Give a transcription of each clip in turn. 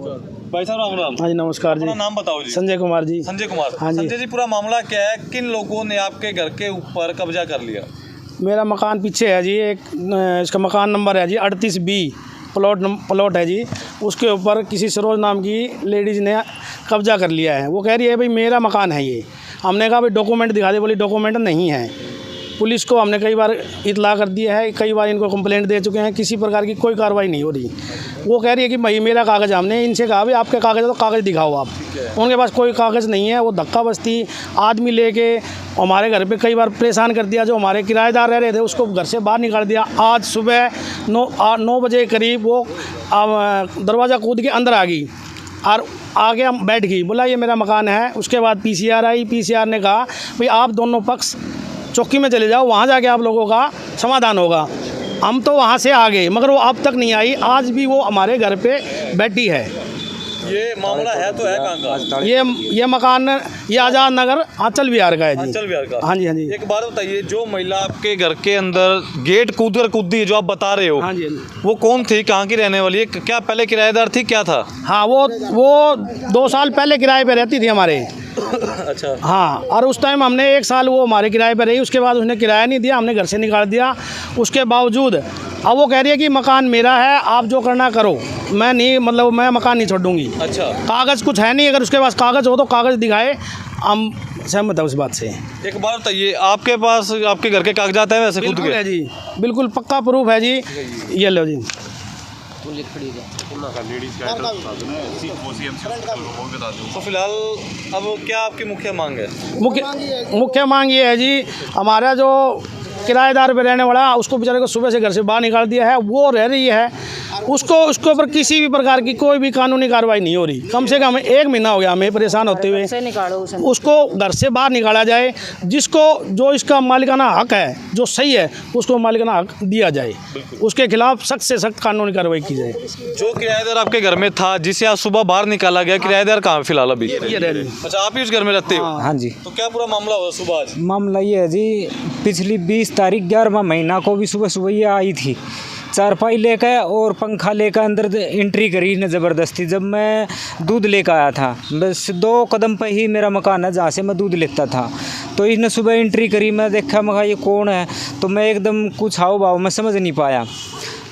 भाई साहब राम राम। हाँ जी नमस्कार जी। अपना नाम बताओ जी। संजय कुमार जी। संजय कुमार। हाँ जी। संजय जी, पूरा मामला क्या है? किन लोगों ने आपके घर के ऊपर कब्जा कर लिया? मेरा मकान पीछे है जी, एक इसका मकान नंबर है जी 38B प्लॉट है जी। उसके ऊपर किसी सरोज नाम की लेडीज़ ने कब्जा कर लिया है। वो कह रही है भाई मेरा मकान है ये। हमने कहा भाई डॉक्यूमेंट दिखा दे, बोली डॉक्यूमेंट नहीं है। पुलिस को हमने कई बार इतला कर दिया है, कई बार इनको कंप्लेंट दे चुके हैं, किसी प्रकार की कोई कार्रवाई नहीं हो रही। वो कह रही है कि भाई मेरा कागज़, हमने इनसे कहा भाई आपके कागज़ है तो कागज़ दिखाओ आप। उनके पास कोई कागज़ नहीं है। वो धक्का बस्ती आदमी लेके हमारे घर पे कई बार परेशान कर दिया। जो हमारे किराएदार रह रहे थे उसको घर से बाहर निकाल दिया। आज सुबह 9 बजे करीब वो दरवाज़ा कूद के अंदर आ गई और आगे हम बैठ गई, बोला ये मेरा मकान है। उसके बाद PCR आई। PCR ने कहा भाई आप दोनों पक्ष चौकी में चले जाओ, वहाँ जाके आप लोगों का समाधान होगा। हम तो वहाँ से आ गए मगर वो अब तक नहीं आई। आज भी वो हमारे घर पे बैठी है। ये मामला है तो है कहाँ का? ये मकान ये आज़ाद नगर आंचल विहार का है जी। आंचल विहार का। हाँ जी हाँ जी। एक बात बताइए, जो महिला आपके घर के अंदर गेट कूदी है जो आप बता रहे हो, हाँ जी हाँ जी। वो कौन थी, कहाँ की रहने वाली है, क्या पहले किराएदार थी, क्या था? हाँ वो 2 साल पहले किराए पे रहती थी हमारे। अच्छा। हाँ, और उस टाइम हमने 1 साल वो हमारे किराए पे रही। उसके बाद उसने किराया नहीं दिया, हमने घर से निकाल दिया। उसके बावजूद अब वो कह रही है कि मकान मेरा है, आप जो करना करो, मैं नहीं, मतलब मैं मकान नहीं छोड़ूंगी। अच्छा। कागज़ कुछ है नहीं, अगर उसके पास कागज़ हो तो कागज़ दिखाए, हम सहमत है उस बात से। एक बात बताइए, आपके पास आपके घर के कागजात हैं वैसे खुद बिल्कुल के? है जी, बिल्कुल पक्का प्रूफ है जी। ये लो जी। तो फिलहाल अब क्या आपकी मुख्य मांग है? मुख्य मांग ये है जी, हमारा जो किराएदार पे रहने वाला, उसको बेचारे को सुबह से घर से बाहर निकाल दिया है। वो रह रही है, उसको उसके ऊपर किसी भी प्रकार की कोई भी कानूनी कार्रवाई नहीं हो रही। कम से कम 1 महीना हो गया हमें परेशान होते हुए। उसको घर से बाहर निकाला जाए, जिसको जो इसका मालिकाना हक है, जो सही है, उसको मालिकाना हक दिया जाए। उसके खिलाफ सख्त से सख्त कानूनी कार्रवाई की जाए। जो किराएदार आपके घर में था, जिसे आज सुबह बाहर निकाला गया, किराएदार कहाँ फिलहाल अभी? ये रह रही। अच्छा, आप ही उस घर में रहते हो? हाँ जी। तो क्या पूरा मामला हुआ सुबह आज? मामला ये है जी, पिछली 20 तारीख 11वां महीना को भी सुबह सुबह ये आई थी, चारपाई लेकर और पंखा लेकर अंदर एंट्री करी ने ज़बरदस्ती। जब मैं दूध लेकर आया था, बस 2 कदम पे ही मेरा मकान है जहाँ से मैं दूध लेता था, तो इसने सुबह एंट्री करी। मैं देखा, मैं कहा ये कौन है, तो मैं एकदम कुछ हाव भाव मैं समझ नहीं पाया।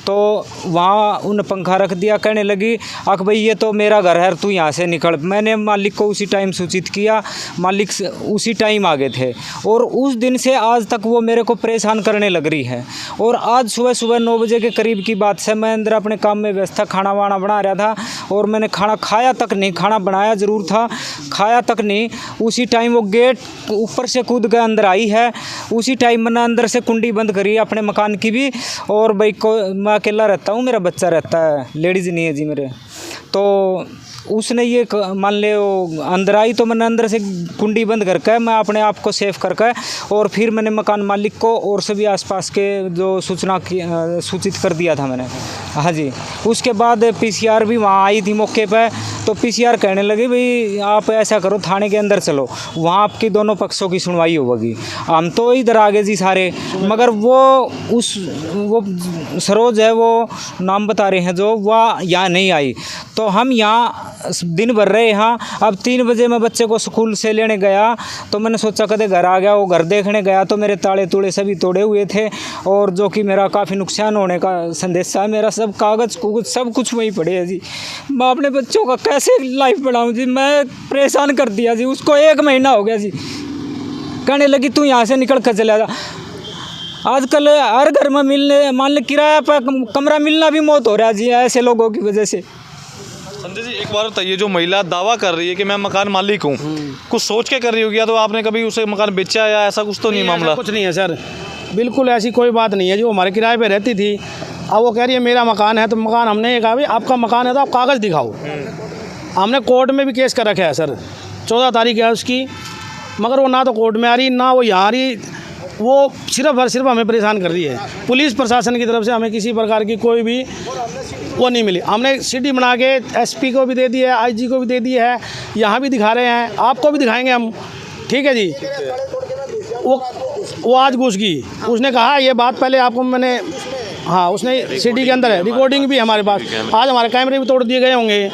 तो वहाँ उन पंखा रख दिया, कहने लगी आख भाई ये तो मेरा घर है, तू यहाँ से निकल। मैंने मालिक को उसी टाइम सूचित किया, मालिक उसी टाइम आ गए थे। और उस दिन से आज तक वो मेरे को परेशान करने लग रही है। और आज सुबह 9 बजे के करीब की बात से मैं अंदर अपने काम में व्यस्त था, खाना वाना बना रहा था, और मैंने खाना खाया तक नहीं, खाना बनाया ज़रूर था, खाया तक नहीं। उसी टाइम वो गेट ऊपर से कूद कर अंदर आई है। उसी टाइम मैंने अंदर से कुंडी बंद करी अपने मकान की भी। और भाई को मैं अकेला रहता हूँ, मेरा बच्चा रहता है, लेडीज़ नहीं है जी मेरे। तो उसने ये मान ले वो अंदर आई, तो मैंने अंदर से कुंडी बंद करके मैं अपने आप को सेफ करके, और फिर मैंने मकान मालिक को और सभी आसपास के जो सूचना की सूचित कर दिया था मैंने। हाँ जी। उसके बाद PCR भी वहाँ आई थी मौके पर। तो PCR कहने लगे भाई आप ऐसा करो, थाने के अंदर चलो, वहाँ आपकी दोनों पक्षों की सुनवाई होगी। हम तो इधर आ गए जी सारे, मगर वो सरोज है, वो नाम बता रहे हैं जो, वह यहाँ नहीं आई। तो हम यहाँ दिन भर रहे यहाँ। अब 3 बजे मैं बच्चे को स्कूल से लेने गया, तो मैंने सोचा कदे घर आ गया। वो घर देखने गया तो मेरे ताले तूड़े सभी तोड़े हुए थे, और जो कि मेरा काफ़ी नुकसान होने का संदेश है। मेरा सब कागज़ सब कुछ वहीं पड़े है जी। मैं अपने बच्चों का कैसे लाइफ बढ़ाऊँ जी? मैं परेशान कर दिया जी। उसको 1 महीना हो गया जी, कहने लगी तू यहाँ से निकल कर चला जा। आजकल हर घर में मिलने, मान ले किराया पर कमरा मिलना भी मौत हो रहा है जी, ऐसे लोगों की वजह से। संजय जी, एक बार बताइए, जो महिला दावा कर रही है कि मैं मकान मालिक हूँ, कुछ सोच के कर रही होगी, या तो आपने कभी उसे मकान बेचा या ऐसा कुछ तो नहीं मामला? कुछ नहीं है सर, बिल्कुल ऐसी कोई बात नहीं है। जो हमारे किराए पे रहती थी, अब वो कह रही है मेरा मकान है, तो मकान हमने ये कहा भाई आपका मकान है तो आप कागज़ दिखाओ। हमने कोर्ट में भी केस कर रखा है सर, 14 तारीख है उसकी, मगर वो ना तो कोर्ट में आ रही, ना वो यहाँ आ रही। वो सिर्फ और सिर्फ हमें परेशान कर रही है। पुलिस प्रशासन की तरफ से हमें किसी प्रकार की कोई भी वो नहीं मिली। हमने CD बना के SP को भी दे दी है, IG को भी दे दी है, यहाँ भी दिखा रहे हैं, आपको भी दिखाएंगे हम। ठीक है जी। वो आज घुस गई, उसने कहा ये बात पहले आपको मैंने हाँ उसने सिटी के अंदर है, रिकॉर्डिंग भी है हमारे पास। आज हमारे कैमरे भी तोड़ दिए गए होंगे।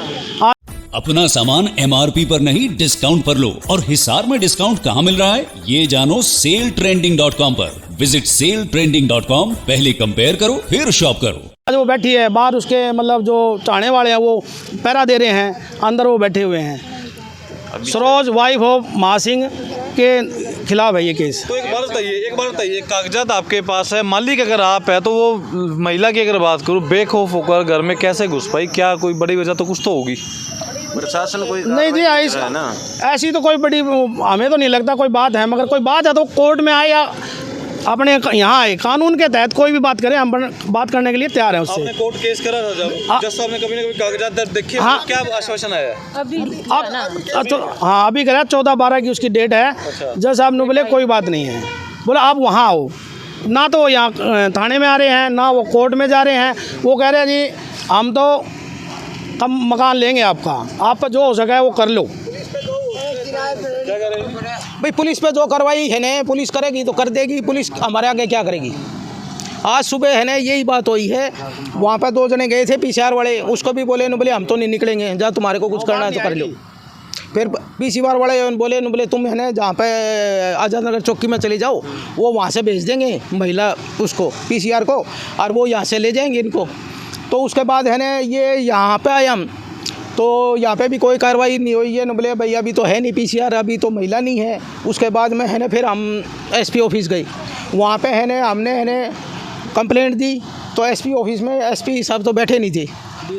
अपना सामान MRP पर नहीं डिस्काउंट पर लो। और हिसार में डिस्काउंट कहाँ मिल रहा है ये जानो सेलट्रेंडिंग.com पर। विजिट सेलट्रेंडिंग.com, पहले कंपेयर करो फिर शॉप करो। आज वो बैठी है बाहर, उसके मतलब जो चाहने वाले हैं वो पहरा दे रहे हैं, अंदर वो बैठे हुए हैं। सरोज वाइफ ऑफ महासिंह के खिलाफ है ये केस। तो एक बार बताइए कागजात आपके पास है, मालिक अगर आप है तो वो महिला की अगर बात करूँ बेखौफ होकर घर में कैसे घुस पाई? क्या कोई बड़ी वजह तो कुछ तो होगी? प्रशासन कोई नहीं जी ऐसी तो कोई बड़ी हमें तो नहीं लगता कोई बात है, मगर कोई बात है तो कोर्ट में आए या अपने यहाँ आए, कानून के तहत कोई भी बात करे, हम बात करने के लिए तैयार हैं उससे। आपने कोर्ट केस करा था जब जज साहब ने कभी ना कभी कागजात दर्ज देखे? हाँ, क्या आश्वासन आया अब तो हाँ अभी करा 14/12 की उसकी डेट है। जज साहब ने बोले कोई बात नहीं है, बोला आप वहाँ आओ। ना तो वो यहाँ थाने में आ रहे हैं ना वो कोर्ट में जा रहे हैं। वो कह रहे हैं जी हम तो कम मकान लेंगे आपका जो हो सका है वो कर लो। क्या करें भाई पुलिस पे जो कार्रवाई है ना पुलिस करेगी तो कर देगी, पुलिस हमारे आगे क्या करेगी। आज सुबह है ना यही बात हुई है, वहाँ पर 2 जने गए थे PCR वाले, उसको भी बोले न बोले हम तो नहीं निकलेंगे, जहाँ तुम्हारे को कुछ करना है तो कर लो। फिर PCR वाले बोले तुम है ना जहाँ पे आज़ाद नगर चौकी में चले जाओ, वो वहाँ से भेज देंगे महिला उसको PCR को, और वो यहाँ से ले जाएंगे इनको। तो उसके बाद है ना ये यहाँ पे आए हम, तो यहाँ पे भी कोई कार्रवाई नहीं हुई है। न बोले भैया अभी तो है नहीं PCR, अभी तो महिला नहीं है। उसके बाद में है ना फिर हम SP ऑफिस गए, वहाँ पे है ना हमने है ना कंप्लेंट दी। तो SP ऑफिस में SP साहब तो बैठे नहीं थे,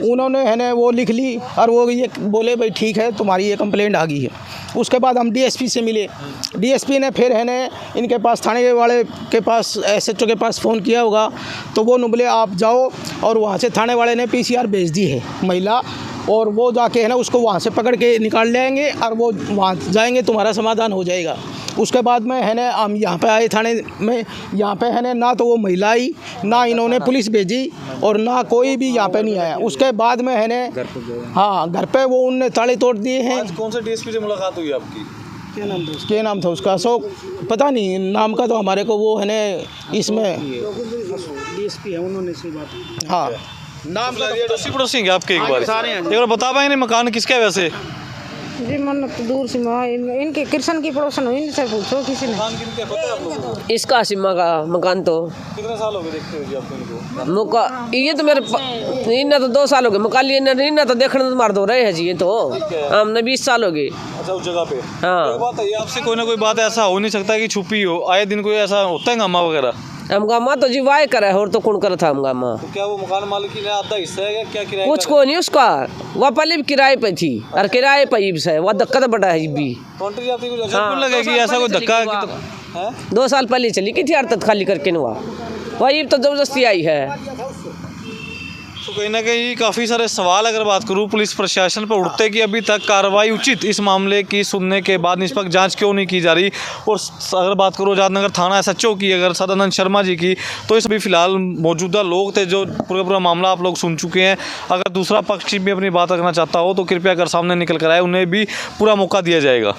उन्होंने है ना वो लिख ली और वो ये बोले भाई ठीक है तुम्हारी ये कंप्लेंट आ गई है। उसके बाद हम DSP से मिले, DSP ने फिर है ना इनके पास थाने वाले के पास SHO के पास फ़ोन किया होगा, तो वो न बोले आप जाओ, और वहाँ से थाने वाले ने PCR भेज दी है महिला, और वो जाके है ना उसको वहाँ से पकड़ के निकाल लेंगे और वो वहाँ जाएंगे, तुम्हारा समाधान हो जाएगा। उसके बाद में है ना हम यहाँ पे आए थाने में, यहाँ पे है ना तो वो महिला आई, ना इन्होंने पुलिस भेजी और ना कोई भी यहाँ पे नहीं आया। उसके बाद में है ना हाँ घर पे वो उनने ताले तोड़ दिए हैं। आज कौन से DSP से मुलाकात हुई आपकी? क्या नाम था उसका? अशोक, पता नहीं नाम का तो हमारे को, वो है ना इसमें DSP है, उन्होंने से बात। हाँ नाम पड़ोसी हैं आपके? एक बार बता पाएंगे मकान किसका है वैसे? जी मन तो दूर से इनके कृष्ण की पड़ोसन, इनसे पूछो किसी ने। इसका सिम्मा का मकान तो कितने साल हो गए देखते हो जी आपको इनको? मौका ये तो मेरे इन्ना तो 2 साल हो गए मकान लिए, इन्ना तो देखने तो मार दो रहे हैं जी। ये तो हमने 20 साल हो गए। अच्छा उस जगह पे। हाँ एक बात है, आपसे कोई ना कोई बात ऐसा हो नहीं सकता कि छुपी हो, आए दिन कोई ऐसा होता है गामा वगैरह? हम गामा तो जी वाय करे और तो कौन करे था हम गामा। तो क्या वो मकान मालिक की आधा हिस्सा है या क्या किराया? कुछ को नहीं उसका, वह पहले भी किराए पे थी और किराए पे ही है, वह धक्का बड़ा है भी। कॉन्ट्री आपकी कुछ अच्छा क्यों लगे कि ऐसा कोई धक्का है? 2 साल पहले चली की थी आर्तत खाली करके न वही तो जबरदस्ती आई है। तो कहीं ना कहीं काफ़ी सारे सवाल अगर बात करूँ पुलिस प्रशासन पर उठते कि अभी तक कार्रवाई उचित इस मामले की सुनने के बाद निष्पक्ष जांच क्यों नहीं की जा रही। और अगर बात करूँ आज़ादनगर थाना SHO की, अगर सदानंद शर्मा जी की, तो इस अभी फिलहाल मौजूदा लोग थे जो पूरा मामला आप लोग सुन चुके हैं। अगर दूसरा पक्ष भी अपनी बात रखना चाहता हो तो कृपया कर सामने निकल कर आए, उन्हें भी पूरा मौका दिया जाएगा।